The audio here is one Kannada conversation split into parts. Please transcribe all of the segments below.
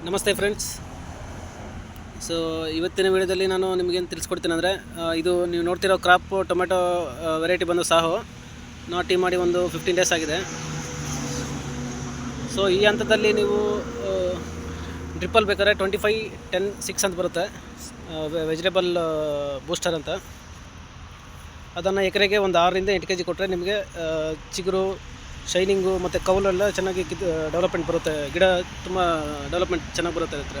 ನಮಸ್ತೆ ಫ್ರೆಂಡ್ಸ್. ಸೊ ಇವತ್ತಿನ ವಿಡಿಯೋದಲ್ಲಿ ನಾನು ನಿಮಗೇನು ತಿಳಿಸ್ಕೊಡ್ತೀನಿ ಅಂದರೆ, ಇದು ನೀವು ನೋಡ್ತಿರೋ ಕ್ರಾಪ್ ಟೊಮೆಟೊ ವೆರೈಟಿ ಬಂದು ಸಾಹೋ ನಾಟಿ ಮಾಡಿ ಒಂದು 15 ಡೇಸ್ ಆಗಿದೆ. ಸೊ ಈ ಹಂತದಲ್ಲಿ ನೀವು ಡ್ರಿಪ್ಪಲ್ಲಿ ಬೇಕಾದ್ರೆ 25-10-6 ಅಂತ ಬರುತ್ತೆ, ವೆಜಿಟೇಬಲ್ ಬೂಸ್ಟರ್ ಅಂತ. ಅದನ್ನು ಎಕರೆಗೆ ಒಂದು 6ರಿಂದ 8 kg ಕೊಟ್ಟರೆ ನಿಮಗೆ ಚಿಗುರು, ಶೈನಿಂಗು ಮತ್ತು ಕೌಲೆಲ್ಲ ಚೆನ್ನಾಗಿ ಡೆವಲಪ್ಮೆಂಟ್ ಬರುತ್ತೆ. ಗಿಡ ತುಂಬ ಡೆವಲಪ್ಮೆಂಟ್ ಚೆನ್ನಾಗಿ ಬರುತ್ತೆ ಹತ್ರ.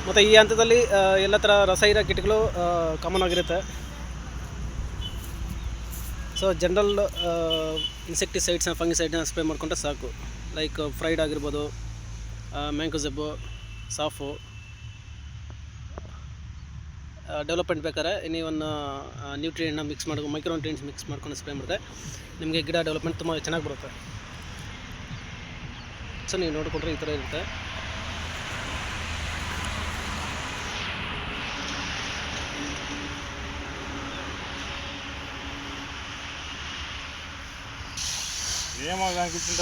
ಮತ್ತು ಈ ಹಂತದಲ್ಲಿ ಎಲ್ಲ ಥರ ರಸಾಯನ ಕೀಟಗಳು ಕಾಮನ್ ಆಗಿರುತ್ತೆ. ಸೊ ಜನರಲ್ ಇನ್ಸೆಕ್ಟಿಸೈಡ್ಸ್ನ ಫಂಗಿಸೈಡ್ನ ಸ್ಪ್ರೇ ಮಾಡಿಕೊಂಡ್ರೆ ಸಾಕು. ಲೈಕ್ ಫ್ರೈಡ್ ಆಗಿರ್ಬೋದು, ಮ್ಯಾಂಕೋಸೆಬ್ಬು, ಸಾಫು. ಡೆವಲಪ್ಮೆಂಟ್ ಬೇಕಾದ್ರೆ ನೀವೊಂದು ನ್ಯೂಟ್ರಿಯೆಂಟ್ನ ಮಿಕ್ಸ್ ಮಾಡಿ, ಮೈಕ್ರೋ ನ್ಯೂಟ್ರಿಯೆಂಟ್ಸ್ ಮಿಕ್ಸ್ ಮಾಡ್ಕೊಂಡು ಸ್ಪ್ರೇ ಮಾಡಿದ್ರೆ ನಿಮಗೆ ಗಿಡ ಡೆವಲಪ್ಮೆಂಟ್ ತುಂಬ ಚೆನ್ನಾಗಿ ಬರುತ್ತೆ. ಸೊ ನೀವು ನೋಡಿಕೊಂಡ್ರೆ ಈ ಥರ ಇರುತ್ತೆ.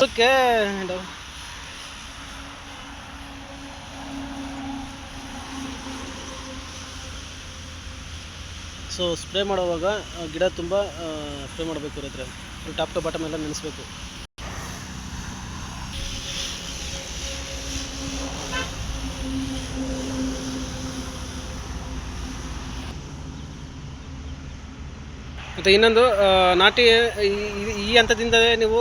ಓಕೆ, ಸೊ ಸ್ಪ್ರೇ ಮಾಡುವಾಗ ಗಿಡ ತುಂಬ ಸ್ಪ್ರೇ ಮಾಡಬೇಕು ಇರುತ್ತೆ. ಟಾಪ್ ಟು ಬಾಟಮ್ ಎಲ್ಲ ನೆನೆಸ್ಬೇಕು. ಮತ್ತು ಇನ್ನೊಂದು ನಾಟಿ ಈ ಹಂತದಿಂದಲೇ ನೀವು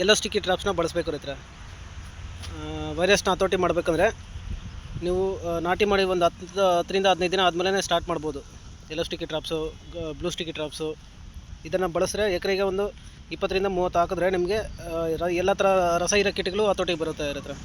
ಎಲ್ಲೋ ಸ್ಟಿಕ್ಕಿ ಟ್ರಾಪ್ಸ್ನ ಬಳಸಬೇಕಾಗಿರುತ್ತೆ. ವೈರಸ್ನ ಹತೋಟಿ ಮಾಡಬೇಕಂದ್ರೆ ನೀವು ನಾಟಿ ಮಾಡಿ ಒಂದು 10ರಿಂದ 15 ದಿನ ಆದಮೇಲೆ ಸ್ಟಾರ್ಟ್ ಮಾಡ್ಬೋದು. ಎಲ್ಲೋ ಸ್ಟಿಕ್ಕಿ ಟ್ರಾಪ್ಸು, ಬ್ಲೂ ಸ್ಟಿಕ್ಕಿ ಟ್ರಾಪ್ಸು ಇದನ್ನು ಬಳಸಿದ್ರೆ ಎಕರೆಗೆ ಒಂದು 20ರಿಂದ 30 ಹಾಕಿದ್ರೆ ನಿಮಗೆ ಎಲ್ಲ ಥರ ರಸಾಯನ ಕೀಟಗಳು ಹತೋಟಿಗೆ ಬರುತ್ತೆ ಇರತ್ರ.